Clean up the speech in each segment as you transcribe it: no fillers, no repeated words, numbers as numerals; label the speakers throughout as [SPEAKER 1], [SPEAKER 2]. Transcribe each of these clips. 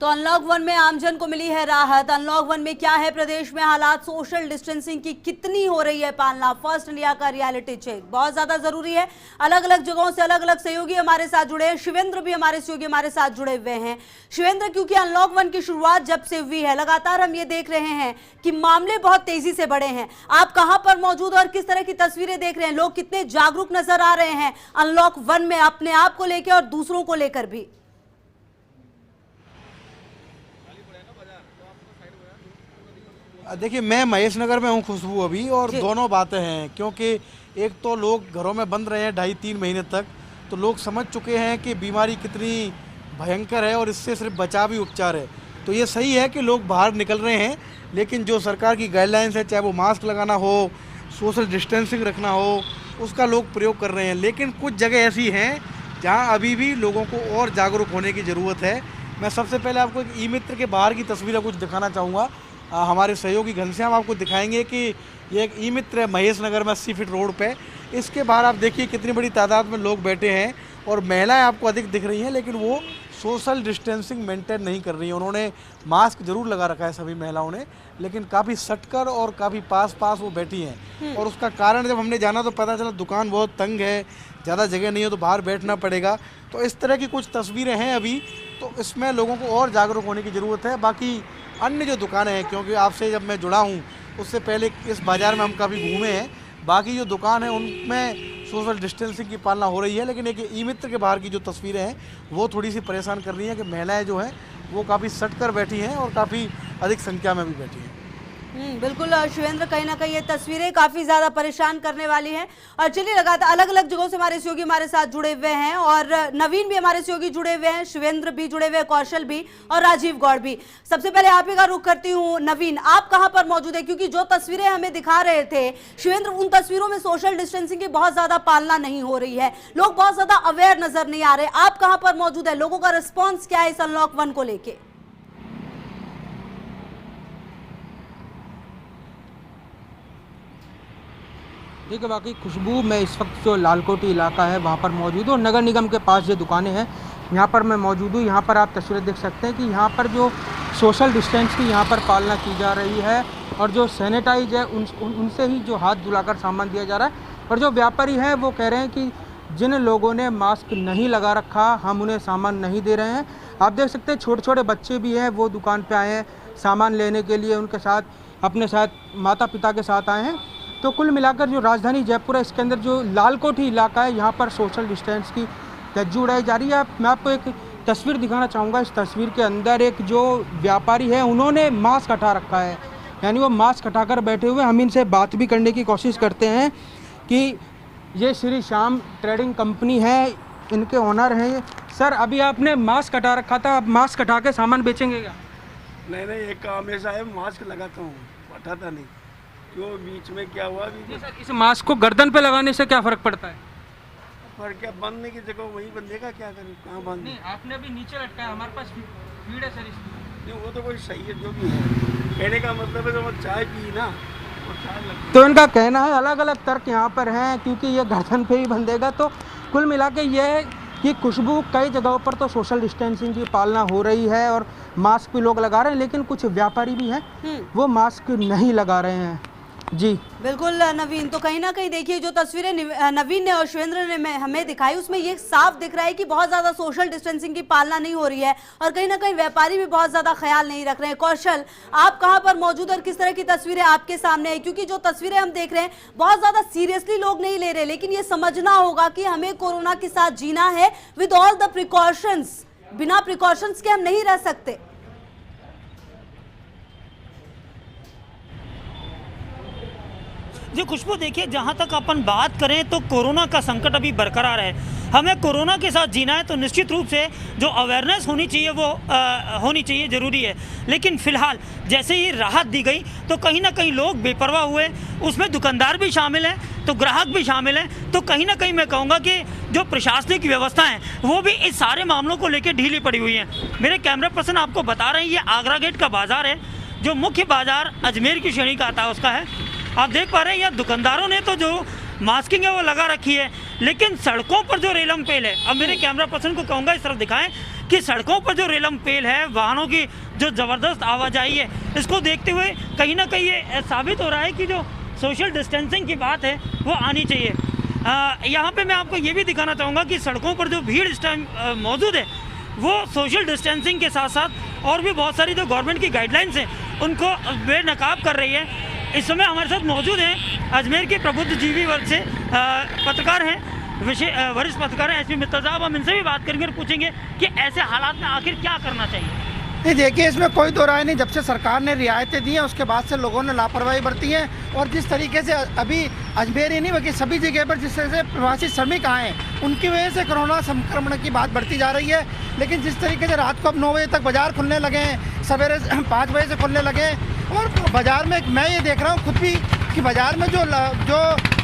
[SPEAKER 1] तो अनलॉक 1 में आमजन को मिली है राहत। अनलॉक 1 में क्या है प्रदेश में हालात, सोशल डिस्टेंसिंग की कितनी हो रही है पालना, फर्स्ट इंडिया का रियलिटी चेक बहुत ज्यादा जरूरी है। अलग अलग जगहों से अलग अलग सहयोगी हमारे साथ जुड़े हैं। शिवेंद्र भी हमारे सहयोगी हमारे साथ जुड़े हुए हैं। शिवेंद्र, क्योंकि अनलॉक 1 की शुरुआत जब से हुई है लगातार हम ये देख रहे हैं कि मामले बहुत तेजी से बढ़े हैं। आप कहां पर मौजूद और किस तरह की तस्वीरें देख रहे हैं? लोग कितने जागरूक नजर आ रहे हैं अनलॉक 1 में, अपने आप को लेकर और दूसरों को लेकर भी?
[SPEAKER 2] देखिए, मैं महेश नगर में हूँ खुशबू अभी, और दोनों बातें हैं। क्योंकि एक तो लोग घरों में बंद रहे हैं 2.5-3 महीने तक, तो लोग समझ चुके हैं कि बीमारी कितनी भयंकर है और इससे सिर्फ बचाव ही उपचार है। तो ये सही है कि लोग बाहर निकल रहे हैं, लेकिन जो सरकार की गाइडलाइंस है, चाहे वो मास्क लगाना हो, सोशल डिस्टेंसिंग रखना हो, उसका लोग प्रयोग कर रहे हैं। लेकिन कुछ जगह ऐसी हैं जहाँ अभी भी लोगों को और जागरूक होने की ज़रूरत है। मैं सबसे पहले आपको एक ई मित्र के बाहर की तस्वीरें कुछ दिखाना चाहूँगा। हमारे सहयोगी घनश्याम आपको दिखाएंगे कि ये एक ई मित्र है महेश नगर में 80 फीट रोड पे। इसके बाहर आप देखिए कितनी बड़ी तादाद में लोग बैठे हैं और महिलाएं आपको अधिक दिख रही हैं, लेकिन वो सोशल डिस्टेंसिंग मेंटेन नहीं कर रही हैं। उन्होंने मास्क जरूर लगा रखा है सभी महिलाओं ने, लेकिन काफ़ी सटकर और काफ़ी पास पास वो बैठी हैं। और उसका कारण जब हमने जाना तो पता चला दुकान बहुत तंग है, ज़्यादा जगह नहीं है तो बाहर बैठना पड़ेगा। तो इस तरह की कुछ तस्वीरें हैं अभी, तो इसमें लोगों को और जागरूक होने की ज़रूरत है। बाकी अन्य जो दुकानें हैं, क्योंकि आपसे जब मैं जुड़ा हूँ उससे पहले इस बाज़ार में हम काफ़ी घूमे हैं, बाकी जो दुकान है उनमें सोशल डिस्टेंसिंग की पालना हो रही है। लेकिन एक ई मित्र के बाहर की जो तस्वीरें हैं वो थोड़ी सी परेशान कर रही हैं कि महिलाएं जो हैं वो काफ़ी सट कर बैठी हैं और काफ़ी अधिक संख्या में भी बैठी हैं।
[SPEAKER 1] बिल्कुल शिवेंद्र, कहीं ना कहीं ये तस्वीरें काफी ज्यादा परेशान करने वाली हैं। और चलिए, लगातार अलग अलग जगहों से हमारे सहयोगी हमारे साथ जुड़े हुए हैं और नवीन भी हमारे सहयोगी जुड़े हुए हैं, शिवेंद्र भी जुड़े हुए हैं, कौशल भी और राजीव गौड़ भी। सबसे पहले आप ही का रुख करती हूँ। नवीन, आप कहां पर मौजूद है? क्योंकि जो तस्वीरें हमें दिखा रहे थे शिवेंद्र, उन तस्वीरों में सोशल डिस्टेंसिंग की बहुत ज्यादा पालना नहीं हो रही है, लोग बहुत ज्यादा अवेयर नजर नहीं आ रहे। आप कहां पर मौजूद है? लोगों का रिस्पॉन्स क्या है इस अनलॉक 1 को लेके?
[SPEAKER 3] देखिए, बाकी खुशबू, मैं इस वक्त जो लालकोटी इलाका है वहाँ पर मौजूद हूँ और नगर निगम के पास जो दुकानें हैं यहाँ पर मैं मौजूद हूँ। यहाँ पर आप तस्वीरें देख सकते हैं कि यहाँ पर जो सोशल डिस्टेंस की यहाँ पर पालना की जा रही है और जो सैनिटाइज है उनसे ही जो हाथ धुलाकर सामान दिया जा रहा है। और जो व्यापारी हैं वो कह रहे हैं कि जिन लोगों ने मास्क नहीं लगा रखा हम उन्हें सामान नहीं दे रहे हैं। आप देख सकते हैं छोटे छोटे बच्चे भी हैं, वो दुकान पर आए हैं सामान लेने के लिए, उनके साथ अपने साथ माता पिता के साथ आए हैं। तो कुल मिलाकर जो राजधानी जयपुर है इसके अंदर जो लालकोठी इलाका है यहाँ पर सोशल डिस्टेंस की तवज्जो उड़ाई जा रही है। मैं आपको एक तस्वीर दिखाना चाहूँगा। इस तस्वीर के अंदर एक जो व्यापारी है उन्होंने मास्क हटा रखा है, यानी वो मास्क हटाकर बैठे हुए। हम इनसे बात भी करने की कोशिश करते हैं कि ये श्री श्याम ट्रेडिंग कंपनी है, इनके ओनर हैं। सर, अभी आपने मास्क हटा रखा था, आप मास्क हटा के सामान बेचेंगे क्या?
[SPEAKER 4] नहीं, एक काम ऐसा है, मास्क लगाता हूँ, हटाता नहीं। क्यों, बीच में क्या हुआ अभी?
[SPEAKER 3] सर, इस मास्क को गर्दन पे लगाने से क्या फ़र्क पड़ता है?
[SPEAKER 4] पर क्या बांधने की जगह वहीं बंधेगा, क्या करें, कहाँ बांधे?
[SPEAKER 3] नहीं, आपने भी नीचे लटकाया, हमारे पास फीड है सर इसकी।
[SPEAKER 4] नहीं, वो तो कोई सही है, जो भी है। कहने का मतलब है जब चाय पी ना और चाय लगती।
[SPEAKER 3] तो इनका कहना है अलग अलग तर्क यहाँ पर हैं, क्योंकि ये गर्दन पे ही बंधेगा। तो कुल मिला के ये है कि खुशबू, कई जगहों पर तो सोशल डिस्टेंसिंग की पालना हो रही है और मास्क भी लोग लगा रहे हैं, लेकिन कुछ व्यापारी भी हैं वो मास्क नहीं लगा रहे हैं। जी
[SPEAKER 1] बिल्कुल नवीन, तो कहीं ना कहीं देखिए जो तस्वीरें नवीन ने और शिवेंद्र ने हमें दिखाई उसमें ये साफ दिख रहा है कि बहुत ज्यादा सोशल डिस्टेंसिंग की पालना नहीं हो रही है और कहीं ना कहीं व्यापारी भी बहुत ज्यादा ख्याल नहीं रख रहे हैं। कौशल, आप कहां पर मौजूद और किस तरह की तस्वीरें आपके सामने है? क्योंकि जो तस्वीरें हम देख रहे हैं बहुत ज्यादा सीरियसली लोग नहीं ले रहे, लेकिन ये समझना होगा कि हमें कोरोना के साथ जीना है विद ऑल द प्रिकॉशंस। बिना प्रिकॉशंस के हम नहीं रह सकते।
[SPEAKER 5] जी खुशबू, देखिए, जहाँ तक अपन बात करें तो कोरोना का संकट अभी बरकरार है। हमें कोरोना के साथ जीना है तो निश्चित रूप से जो अवेयरनेस होनी चाहिए वो होनी चाहिए, ज़रूरी है। लेकिन फ़िलहाल जैसे ही राहत दी गई तो कहीं ना कहीं लोग बेपरवाह हुए, उसमें दुकानदार भी शामिल हैं तो ग्राहक भी शामिल हैं। तो कहीं ना कहीं मैं कहूँगा कि जो प्रशासनिक व्यवस्था है वो भी इस सारे मामलों को लेकर ढीली पड़ी हुई है। मेरे कैमरा पर्सन आपको बता रहे हैं ये आगरा गेट का बाज़ार है, जो मुख्य बाज़ार अजमेर की श्रेणी का आता है उसका है। आप देख पा रहे हैं यहाँ दुकानदारों ने तो जो मास्किंग है वो लगा रखी है, लेकिन सड़कों पर जो रेलम पेल है, अब मेरे कैमरा पर्सन को कहूँगा इस तरफ दिखाएं कि सड़कों पर जो रेलम पेल है, वाहनों की जो ज़बरदस्त आवाजाही है, इसको देखते हुए कहीं ना कहीं ये साबित हो रहा है कि जो सोशल डिस्टेंसिंग की बात है वो आनी चाहिए। यहाँ पे मैं आपको ये भी दिखाना चाहूँगा कि सड़कों पर जो भीड़ इस टाइम मौजूद है वो सोशल डिस्टेंसिंग के साथ साथ और भी बहुत सारी जो गवर्नमेंट की गाइडलाइंस हैं उनको बेनकाब कर रही है। इस समय हमारे साथ मौजूद हैं अजमेर के प्रबुद्धजीवी वर्ग से पत्रकार हैं, वरिष्ठ पत्रकार हैं एसपी मित्तल साहब। हम इनसे भी बात करेंगे और पूछेंगे कि ऐसे हालात में आखिर क्या करना चाहिए।
[SPEAKER 6] नहीं, देखिए इसमें कोई दो राय नहीं। जब से सरकार ने रियायतें दी हैं उसके बाद से लोगों ने लापरवाही बरती है और जिस तरीके से अभी अजमेर ही नहीं बल्कि सभी जगह पर जिस तरह से प्रवासी श्रमिक आए हैं उनकी वजह से कोरोना संक्रमण की बात बढ़ती जा रही है। लेकिन जिस तरीके से रात को अब 9 बजे तक बाज़ार खुलने लगे हैं, सवेरे 5 बजे से खुलने लगे हैं और बाज़ार में मैं ये देख रहा हूँ खुद भी कि बाज़ार में जो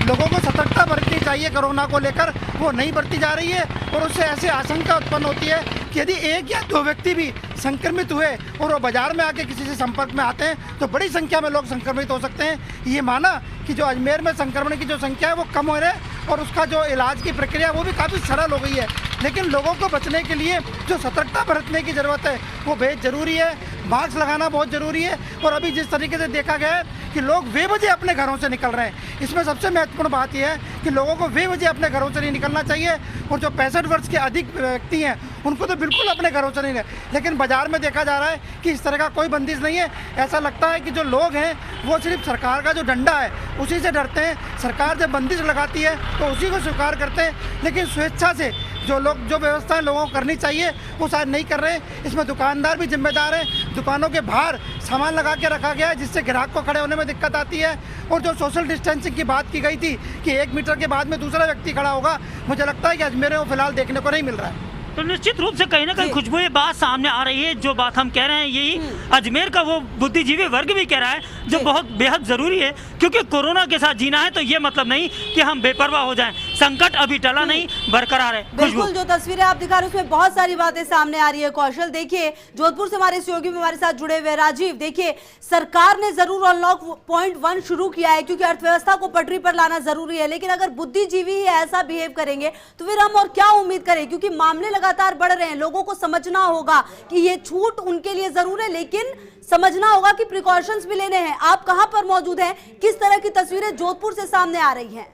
[SPEAKER 6] लोगों को सतर्कता बरतनी चाहिए कोरोना को लेकर वो नहीं बरती जा रही है और उससे ऐसे आशंका उत्पन्न होती है कि यदि 1 या 2 व्यक्ति भी संक्रमित हुए और वो बाज़ार में आके किसी से संपर्क में आते हैं तो बड़ी संख्या में लोग संक्रमित हो सकते हैं। ये माना कि जो अजमेर में संक्रमण की जो संख्या है वो कम हो रही है और उसका जो इलाज की प्रक्रिया वो भी काफ़ी सरल हो गई है। लेकिन लोगों को बचने के लिए जो सतर्कता बरतने की ज़रूरत है वो बेहद ज़रूरी है। मास्क लगाना बहुत ज़रूरी है और अभी जिस तरीके से देखा गया है कि लोग बेवजह अपने घरों से निकल रहे हैं, इसमें सबसे महत्वपूर्ण बात यह है कि लोगों को बेवजह अपने घरों से नहीं निकलना चाहिए और जो 65 वर्ष के अधिक व्यक्ति हैं उनको तो बिल्कुल अपने घरों से नहीं। लेकिन बाज़ार में देखा जा रहा है कि इस तरह का कोई बंदिश नहीं है। ऐसा लगता है कि जो लोग हैं वो सिर्फ सरकार का जो डंडा है उसी से डरते हैं। सरकार जब बंदिश लगाती है तो उसी को स्वीकार करते हैं, लेकिन स्वेच्छा से जो व्यवस्थाएं लोगों को करनी चाहिए वो शायद नहीं कर रहे हैं। इसमें दुकानदार भी जिम्मेदार हैं। दुकानों के बाहर सामान लगा के रखा गया है जिससे ग्राहक को खड़े होने में दिक्कत आती है। और जो सोशल डिस्टेंसिंग की बात की गई थी कि 1 मीटर के बाद में दूसरा व्यक्ति खड़ा होगा, मुझे लगता है कि अजमेर में वो फिलहाल देखने को नहीं मिल रहा है।
[SPEAKER 5] तो निश्चित रूप से कहीं ना कहीं खुशबू ये बात सामने आ रही है। जो बात हम कह रहे हैं यही अजमेर का वो बुद्धिजीवी वर्ग भी कह रहा है जो बहुत बेहद ज़रूरी है, क्योंकि कोरोना के साथ जीना है तो ये मतलब नहीं कि हम बेपरवाह हो जाएं। संकट अभी टला नहीं, बरकरार है।
[SPEAKER 1] बिल्कुल, जो तस्वीरें आप दिखा रहे हैं उसमें बहुत सारी बातें सामने आ रही है। कौशल देखिए, जोधपुर से हमारे सहयोगी हमारे साथ जुड़े हुए राजीव, देखिए सरकार ने जरूर अनलॉक पॉइंट 1 शुरू किया है क्योंकि अर्थव्यवस्था को पटरी पर लाना जरूरी है, लेकिन अगर बुद्धिजीवी ही ऐसा बिहेव करेंगे तो फिर हम और क्या उम्मीद करें, क्योंकि मामले लगातार बढ़ रहे हैं। लोगों को समझना होगा कि ये छूट उनके लिए जरूर है, लेकिन समझना होगा कि प्रिकॉशंस भी लेने हैं। आप कहां पर मौजूद हैं, किस तरह की तस्वीरें जोधपुर से सामने आ रही हैं?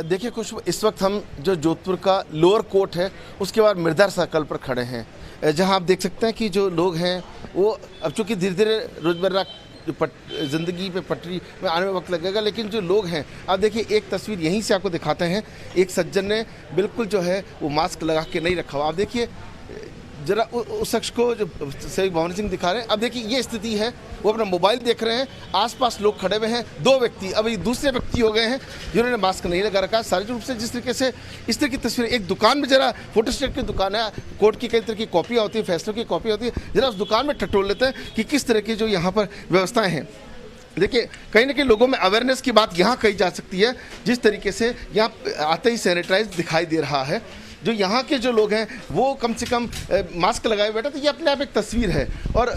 [SPEAKER 7] देखिए कुछ इस वक्त हम जो जोधपुर का लोअर कोर्ट है उसके बाद मिर्दर सर्कल पर खड़े हैं, जहां आप देख सकते हैं कि जो लोग हैं वो अब चूँकि धीरे धीरे रोजमर्रा ज़िंदगी पे पटरी में आने में वक्त लगेगा, लेकिन जो लोग हैं आप देखिए एक तस्वीर यहीं से आपको दिखाते हैं। एक सज्जन ने बिल्कुल जो है वो मास्क लगा के नहीं रखा हुआ। आप देखिए जरा उस शख्स को जो सही भवन सिंह दिखा रहे हैं, अब देखिए ये स्थिति है, वो अपना मोबाइल देख रहे हैं, आसपास लोग खड़े हुए हैं। 2 व्यक्ति अभी दूसरे व्यक्ति हो गए हैं जिन्होंने मास्क नहीं लगा रखा। शारीरिक रूप से जिस तरीके से इस तरह की तस्वीर, एक दुकान में जरा फोटोस्टेट की दुकान है, कोर्ट की कई तरह की कॉपियाँ होती है, फैसलों की कॉपी होती है, जरा उस दुकान में टटोल लेते हैं कि किस तरह की जो यहाँ पर व्यवस्थाएँ हैं। देखिए कहीं ना कहीं लोगों में अवेयरनेस की बात यहाँ कही जा सकती है। जिस तरीके से यहाँ आते ही सैनिटाइज दिखाई दे रहा है, जो यहाँ के जो लोग हैं वो कम से कम मास्क लगाए बैठे, तो ये अपने आप एक तस्वीर है। और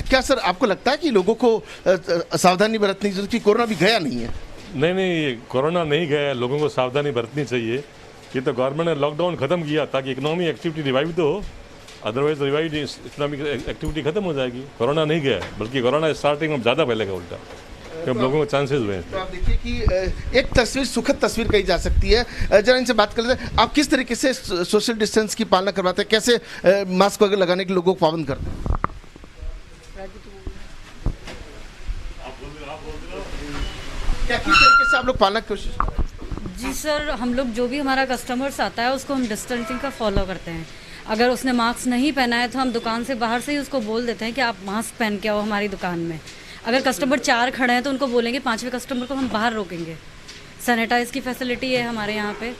[SPEAKER 7] क्या सर आपको लगता है कि लोगों को सावधानी बरतनी चाहिए कि कोरोना भी गया नहीं है?
[SPEAKER 8] नहीं, कोरोना नहीं गया है, लोगों को सावधानी बरतनी चाहिए। ये तो गवर्नमेंट ने लॉकडाउन ख़त्म किया ताकि इकोनॉमिक एक्टिविटी रिवाइव तो हो, अदरवाइज रिवाइव इकोनॉमिक एक्टिविटी खत्म हो जाएगी। कोरोना नहीं गया है, बल्कि कोरोना स्टार्टिंग में ज़्यादा फैलेगा उल्टा, जब लोगों को चांसेस हुए।
[SPEAKER 7] तो आप देखिए कि एक तस्वीर सुखद तस्वीर कही जा सकती है। जरा इनसे बात करते हैं, आप किस तरीके से सोशल डिस्टेंस की पालना करवाते हैं, कैसे मास्क वगैरह लगाने के लोगों को पाबंद करते हैं? क्या किस तरीके से आप लोग पालना की कोशिश करते हैं?
[SPEAKER 9] जी सर, हम लोग जो भी हमारा कस्टमर्स आता है उसको हम डिस्टेंसिंग का फॉलो करते हैं। अगर उसने मास्क नहीं पहना है तो हम दुकान से बाहर से ही उसको बोल देते हैं कि आप मास्क पहन के आओ हमारी दुकान में। अगर कस्टमर 4 खड़े हैं तो उनको बोलेंगे 5वें कस्टमर को हम बाहर रोकेंगे। सैनिटाइज की फैसिलिटी है हमारे यहाँ पे,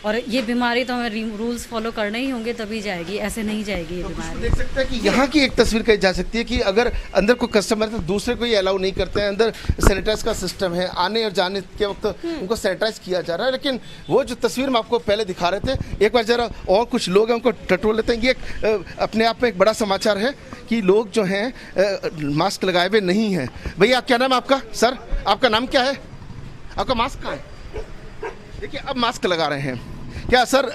[SPEAKER 9] और ये बीमारी तो हमें रूल्स फॉलो करने ही होंगे तभी जाएगी, ऐसे नहीं जाएगी ये बीमारी।
[SPEAKER 7] देख सकते हैं कि यहाँ की एक तस्वीर कही जा सकती है कि अगर अंदर कोई कस्टमर है तो दूसरे को ही अलाउ नहीं करते हैं। अंदर सैनिटाइज का सिस्टम है, आने और जाने के वक्त उनको सैनिटाइज किया जा रहा है। लेकिन वो जो तस्वीर हम आपको पहले दिखा रहे थे, एक बार जरा और कुछ लोग हैं उनको टटोल लेते हैं। ये अपने आप में एक बड़ा समाचार है कि लोग जो हैं मास्क लगाए हुए नहीं हैं। भैया क्या नाम है आपका? सर आपका नाम क्या है? आपका मास्क कहाँ है? देखिए अब मास्क लगा रहे हैं, क्या सर